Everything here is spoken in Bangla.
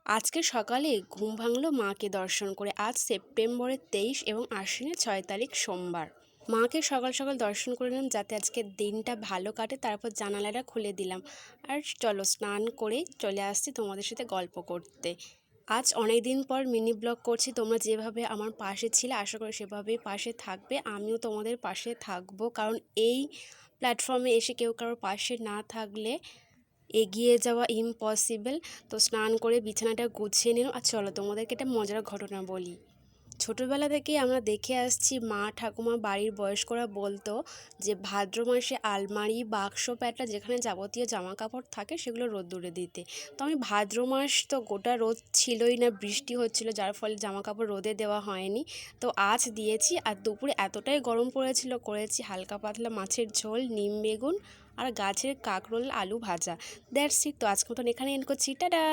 আজকে সকালে ঘুম ভাঙল মাকে দর্শন করে। আজ সেপ্টেম্বরের 23 এবং আশ্বিনের 6 তারিখ সোমবার। মাকে সকাল সকাল দর্শন করে নিলাম যাতে আজকের দিনটা ভালো কাটে। তারপর জানালাটা খুলে দিলাম। আর চলো স্নান করে চলে আসছি তোমাদের সাথে গল্প করতে। আজ অনেক দিন পর মিনি ব্লগ করছি। তোমরা যেভাবে আমার পাশে ছিলে আশা করি সেভাবেই পাশে থাকবে। আমিও তোমাদের পাশে থাকবো, কারণ এই প্ল্যাটফর্মে এসে কেউ কারোর পাশে না থাকলে এগিয়ে যাওয়া ইম্পসিবল। তো স্নান করে বিছানাটা গুছিয়ে নিলাম। আর চলো তোমাদেরকে একটা মজার ঘটনা বলি। ছোটোবেলা থেকেই আমরা দেখে আসছি, মা ঠাকুমা বাড়ির বয়স্করা বলতো যে ভাদ্র মাসে আলমারি বাক্স প্যাটরা যেখানে যাবতীয় জামা কাপড় থাকে সেগুলো রোদ্দুরে দিতে। তো আমি ভাদ্র মাস তো গোটা রোদ ছিলই না, বৃষ্টি হচ্ছিল, যার ফলে জামা কাপড় রোদে দেওয়া হয়নি। তো আজ দিয়েছি। আর দুপুরে এতটাই গরম পড়েছিল, করেছি হালকা পাতলা মাছের ঝোল, নিম বেগুন আর গাছের কাঁকরোল আলু ভাজা। That's it. তো আজকে মতন এখানে এন্ড করছি। টাটা।